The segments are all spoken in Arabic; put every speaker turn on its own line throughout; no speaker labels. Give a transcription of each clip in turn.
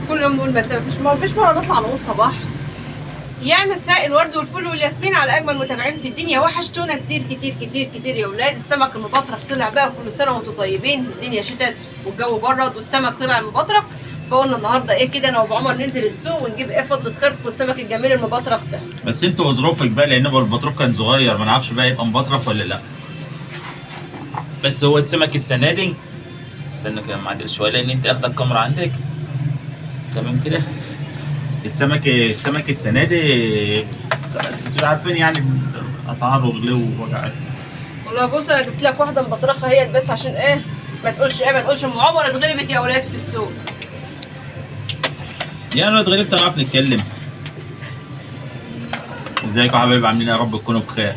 كل يوم نقول مساء، مفيش مره نطلع نقول صباح. يا مساء الورد والفل والياسمين على اجمل متابعين في الدنيا. وحشتونا كتير كتير كتير كتير يا ولاد. السمك المبطرخ طلع بقى، كل سنه وانتم طيبين. الدنيا شتت والجو برد والسمك طلع المبطرخ، فقلنا النهارده ايه كده انا وابو عمر ننزل السوق ونجيب ايه فضله خيركم السمك الجميل المبطرخ ده.
بس انت وظروفك بقى، لان البطروخ كان صغير ما نعرفش بقى يبقى مبطرخ ولا لا. بس هو السمك السنه دي، استنى كده معدل شويه لان انت اخدك الكاميرا عندك تمام كده. السمك السنه دي مش عارفين يعني اسعاره غلو ووجع.
والله بص انا جبت لك واحده مبطرخه اهيت بس عشان ايه ما تقولش ام عمر اتغلبت يا اولاد في السوق.
يا انا اتغلبت نعرف نتكلم. ازيكم يا حبايبي، عاملين يا رب تكونوا بخير.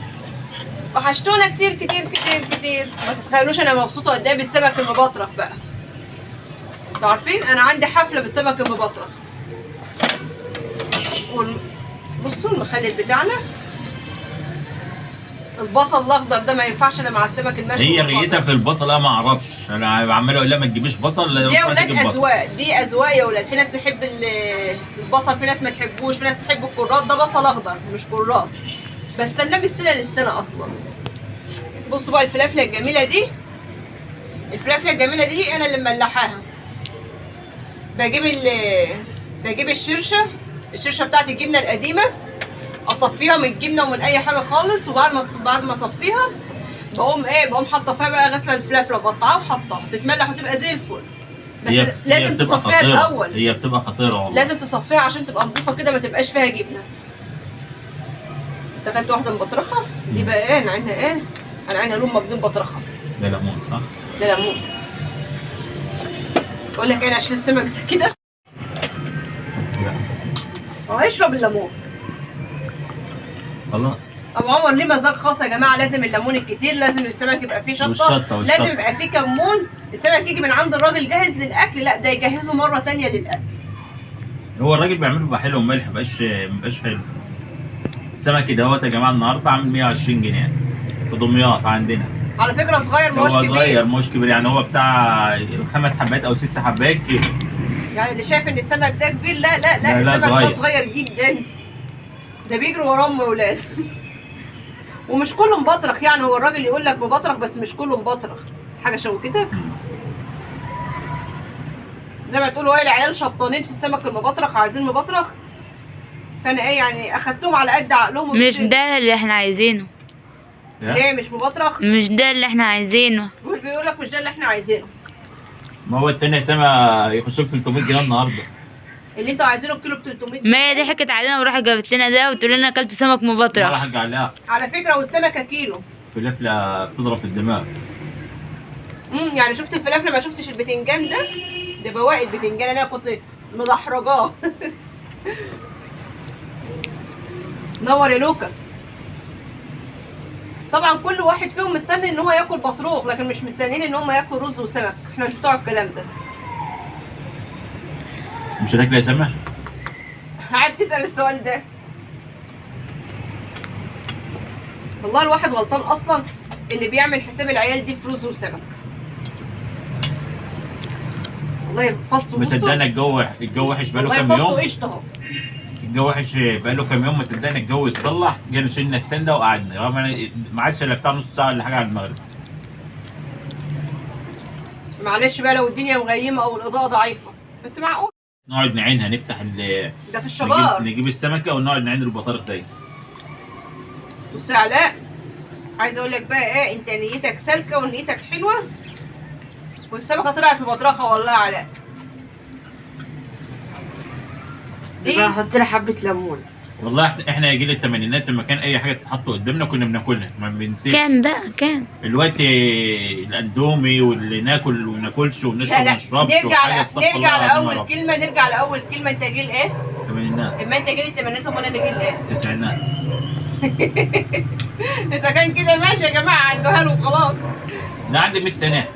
وحشتونا كتير كتير كتير كتير. ما تتخيلوش انا مبسوطه قد ايه بالسمك المبطرخ بقى. انتوا عارفين انا عندي حفله بالسمك المبطرخ. بصوا المخلل بتاعنا، البصل الاخضر ده ما ينفعش الا مع السمك المشوي.
هي غيتها في البصل، انا ما اعرفش، انا عمال اقول لها ما تجيبيش بصل.
دي يا ولاد اذواق، دي اذواق يا ولاد. في ناس تحب البصل، في ناس ما تحبوش، في ناس تحب الكرات. ده بصل اخضر مش كرات، بستناه بالسنه للسنه اصلا. بصوا بقى الفلافله الجميله دي، الفلافله الجميله دي انا اللي مملحاها. بجيب الشرشه بتاعت الجبنه القديمه، اصفيها من الجبنه ومن اي حاجه خالص، وبعد ما اصفيها بقوم حاطه فيها بقى غسله الفلافله وبقطعها وحطها تتملح وتبقى زي الفل. بس لازم تصفيها الاول.
هي بتبقى خطيره والله.
لازم تصفيها عشان تبقى نظيفه كده، ما تبقاش فيها جبنه. انت خدت واحده مبطرخه دي بقى ايه؟ انا عندنا ايه؟ انا عندنا لون مجنون بطرخه.
ده ليمون صح؟
ده ليمون. اقول لك ايه، انا اشيل السمك ده كده وهيشرب الليمون.
خلاص.
ابو عمر ليه مزاج خاص يا جماعه، لازم الليمون الكتير، لازم السمك يبقى فيه شطه، لازم يبقى فيه كمون. السمك يجي من عند الراجل جاهز للاكل، لا ده يجهزه مره تانية للاكل.
هو الراجل بيعمله بيبقى حلو وملح، مبقاش حلو. السمك دوت يا جماعه النهارده عامل 120 جنيه في دمياط عندنا.
على فكره صغير مش كبير. هو
صغير مش كبير، يعني هو بتاع 5 حبات او 6 حبات كده.
يعني اللي شايف ان السمك ده كبير، لا لا لا, لا السمك ده صغير جدا. ده بيجروا وراه ام ولاد. ومش كله مبطرخ، يعني هو الراجل يقول لك مبطرخ بس مش كله مبطرخ. حاجه شو كده زي ما تقولوا ايه، العيال شبطانين في السمك المبطرخ عايزين مبطرخ، فانا ايه يعني اخدتهم على قد عقلهم.
مش ده اللي احنا عايزينه.
ليه مش مبطرخ؟
مش ده اللي احنا عايزينه.
بيقول لك مش ده اللي احنا عايزينه.
ما هو التاني سما يخش في 300 جنيه النهارده.
اللي انتوا عايزينه بكيلو ب 300 جنيه.
ما هي دي حكت علينا وراحت جابت لنا ده وتقول لنا اكلت سمك مبطرخ.
راح عليها
على فكره، والسمكه كيلو.
فلافله بتضرب في الدماغ.
يعني شفت الفلافله، ما شفتش البتنجان ده بواقي البتنجان انا كنت مدحرجاه. نور يا لوكا. طبعا كل واحد فيهم مستني ان هو ياكل بطروخ، لكن مش مستنيين ان هم ياكلوا رز وسمك. احنا مش بتوع الكلام ده.
مش هتاكل يا سما؟
عيب تسال السؤال ده. والله الواحد غلطان اصلا اللي بيعمل حساب العيال دي في رز وسمك. والله فصوا.
مصدقنا الجو وحش بقاله كام يوم.
فصوا قشطه اهو.
الجو وحش بقاله كام يوم، مصدقنا الجو يصلح. جينا شلنا التنده وقعدنا، ما عادش الا بتاع نص ساعه ولا حاجه على المغرب.
معلش بقى لو الدنيا مغيمه او الاضاءه ضعيفه، بس معقول
نقعد نعينها، نفتح
ده في الشبار،
نجيب السمكه ونقعد نعين البطارخ ده.
بص يا علاء، عايزه اقول لك بقى ايه، انت نيتك سالكه ونيتك حلوه والسمكه طلعت مبطرخه والله يا علاء. دي هحط لها حبه ليمون.
والله احنا جيل الثمانينات لما كان اي حاجه تتحط قدامنا كنا بناكلها، ما بنسيش.
كان بقى كان
الوقت الاندومي واللي ناكل وناكلش ونشرب ونشربش
وحاجه. نرجع لاول كلمه. انت جيل ايه؟
الثمانينات.
اما انت جيل الثمانينات امال انا جيل ايه؟
التسعينات.
اذا كان كده ماشي يا جماعه، عدوها له وخلاص.
لا عندي 100 سنه.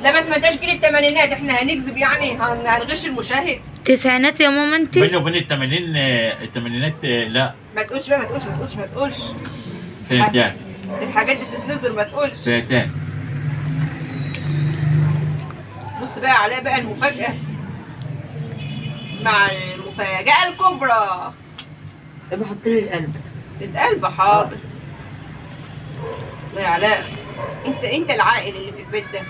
لا بس ما انتش جيل الثمانينات، احنا هنكذب يعني، هنغش المشاهد.
تسعينات يا ماما انت.
بيني وبين الثمانينات لا.
ما تقولش بقى، ما تقولش.
فاتان.
الحاجات دي تتنزل، ما تقولش.
فاتان.
بص بقى يا علاء بقى المفاجأة. مع المفاجأة الكبرى.
يبقى حط لي القلب.
القلب حاضر. الله يا علاء، انت العاقل اللي في البيت ده.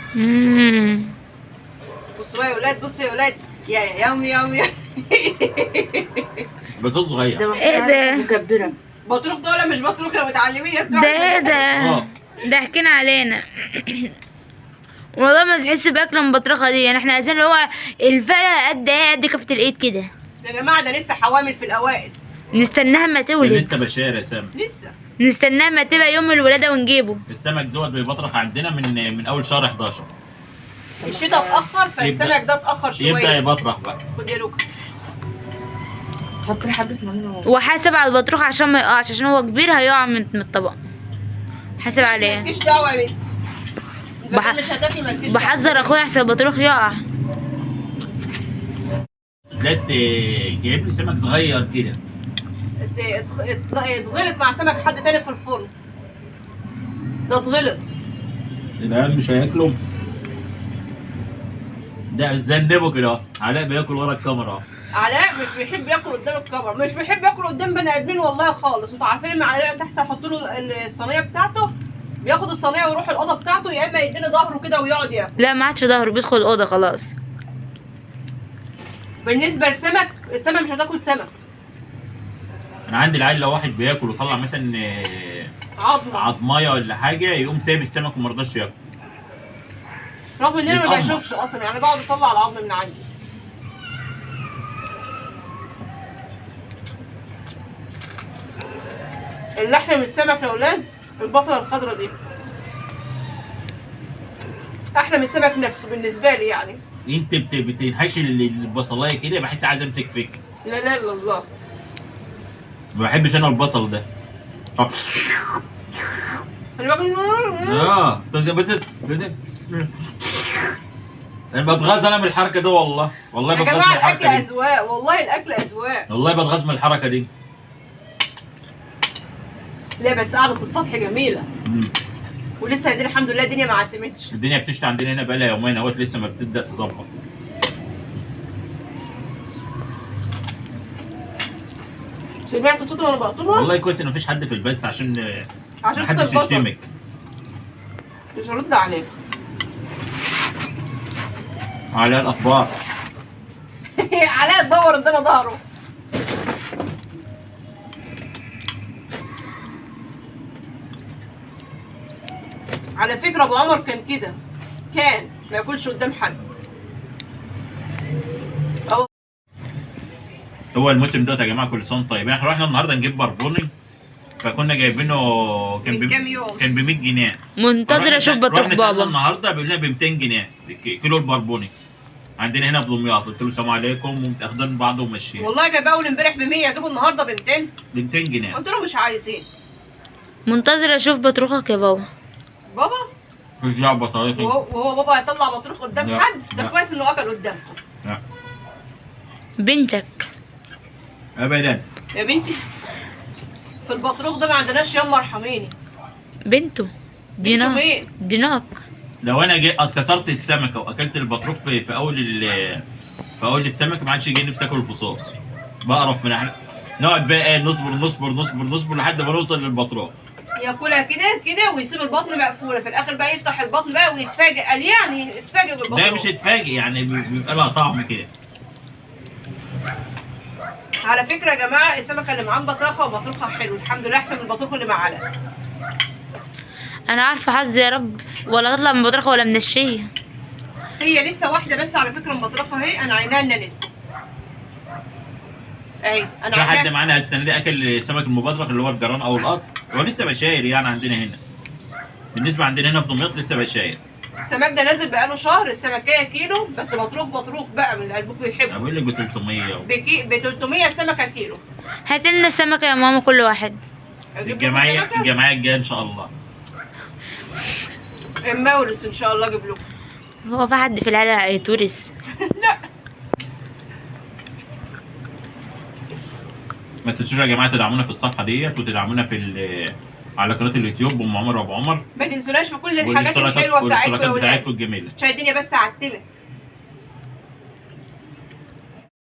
بصوا بقى يا ولاد، بصوا يا ولاد، يا يومي يومي.
بطريق صغير.
ايه ده؟
مكبرة.
بطروخ دول مش بطروخ يا متعلمين يا بتوع
ده ايه ده؟ ده حكينا علينا. والله ما تحس باكل البطرخه دي، يعني احنا عايزين اللي هو الفرق قد ايه، قد كفه الايد كده.
يا جماعه ده لسه حوامل في الاوائل.
نستناها ما تولد.
لسه بشار يا سامي.
لسه
نستناها ما تبقى يوم الولاده ونجيبه.
السمك دوت بيبطرخ عندنا من اول شهر 11.
الشتاء اتاخر فالسمك ده اتاخر شويه.
يبدا يبطرخ بقى.
خد يا لوكا.
حط لي حبة ليمون.
وحاسب على البطروخ عشان ما يقعش، عشان هو كبير هيقع من الطبق. حاسب عليه.
مالكيش دعوه يا بنت.
بح-
مش هتاكلي مالكيش دعوه.
بحذر اخويا احسن البطروخ يقع.
طلعت جايب لي سمك صغير كده.
اتغلط مع سمك حد تاني في الفرن. ده اتغلط.
العيال مش هياكلوا. ده ذنبه كده. علاء بياكل ورا الكاميرا اهو.
علاء مش بيحب ياكل قدام الكاميرا، مش بيحب ياكل قدام بني ادمين والله خالص. انتوا عارفين لما علاء تحت احط له الصينيه بتاعته، بياخد الصينيه ويروح الاوضه بتاعته، يا اما يديني ظهره كده ويقعد ياكل.
لا ما عادش ظهره، بيدخل الاوضه خلاص.
بالنسبه للسمك، السمك مش هتاكل سمك.
انا عندي العيال لو واحد بياكل وطلع مثلا عضمايه ولا حاجه يقوم سايب السمك وما رضاش ياكل.
رغم ان انا ما
بيتقمع.
بشوفش اصلا، يعني بقعد اطلع العظم من عندي. اللحم من السمك يا اولاد، البصله الخضراء دي احلى من السمك نفسه بالنسبه لي يعني.
انت بتنحشي البصلايه كده بحس عايز امسك فيك.
لا لا الا الله.
ما بحبش انا البصل ده.
خلي بالك.
بس انا بتغاظ انا من الحركه دي والله. والله
يا
بتغاظ من
جماعه الاكل
الحركه دي.
اذواق، والله الاكل اذواق.
والله بتغاظ من الحركه دي.
لا بس قعدة السطح جميله. ولسه دي الحمد لله الدنيا ما عتمتش.
الدنيا بتشتي عندنا هنا بقالها يومين اهوت لسه ما بتبدا تظبط.
سمعت صوتي وانا بقطمها؟
والله كويس ان مفيش حد في البث عشان
عشان صوت
محدش
البصل.
يشتمك.
مش هرد عليك.
على الاخبار.
علاء تدور ادانا ظهره. على فكرة ابو عمر كان كده، كان ما ياكلش قدام حد.
هو الموسم دوت يا جماعه كل سنه وانتم طيبين. احنا رحنا النهارده نجيب بربوني فكنا جايبينه
من كام يوم.
كان ب 100 جنيه.
منتظر اشوف بطروخ
رحنا سألنا
بابا.
النهارده بيقول لنا ب 200 جنيه كيلو البربوني عندنا هنا في دمياط. قلت له السلام عليكم ومتاخدين بعض وماشيين.
والله جايباه اول امبارح ب 100، اجيبه النهارده ب 200.
ب 200 جنيه.
قلت له مش عايزين.
منتظر اشوف بطروخك يا بابا.
بابا
مش لعبه صديقي.
وهو بابا هيطلع بطروخ قدام
لا،
حد؟ ده
لا.
كويس انه اكل قدامكم.
لا
بنتك.
ابدا.
يا بنتي في البطروخ ده ما عندناش يما ارحميني.
بنته.
بنته مين؟
ديناك.
لو انا كسرت السمكه واكلت البطروخ في اول السمكه ما عادش يجي نفسي اكل الفصاص. بقرف من نقعد بقى ايه نصبر لحد ما نوصل للبطروخ.
ياكلها كده كده ويسيب البطن مقفوله، في الاخر بقى يفتح البطن بقى ويتفاجئ. قال يعني اتفاجئ بالبطن.
ده مش اتفاجئ يعني بيبقى لها طعم كده.
على فكره يا جماعه السمكه اللي معاه بطرخه وبطرخها حلو الحمد لله، احسن من البطرخه اللي مع علاء.
انا عارفه حظي يا رب، ولا تطلع من بطرخه ولا من الشيه.
هي لسه واحده بس على فكره مبطرخه اهي، انا عينها النانت اهي. انا
في حد
عينها.
معانا السنه دي اكل السمك المبطرخ اللي هو الجران او القط. هو لسه بشاير يعني عندنا هنا. بالنسبه عندنا هنا في دمياط لسه بشاير.
السمك ده نازل بقاله شهر، السمكيه كيلو بس بطروخ بقى من اللي قلبكم
انا
يحبوا.
بقول لك ب 300
ب 300 السمكه كيلو.
هات لنا سمكه يا ماما كل واحد.
اجيب لكم سمكه
الجمعيه الجايه ان شاء الله.
المورس ان شاء الله اجيب لكم.
هو في حد في العيله هيتورث؟
لا
ما تنسوش يا جماعه تدعمونا في الصفحه ديت وتدعمونا على قناه اليوتيوب ام عمر وابو عمر.
ما تنسوناش في كل الحاجات الحلوه بتاعتكم يا
والاشتراكات
ولاد.
بتاعتكم الجميله.
عشان الدنيا بس عتمت.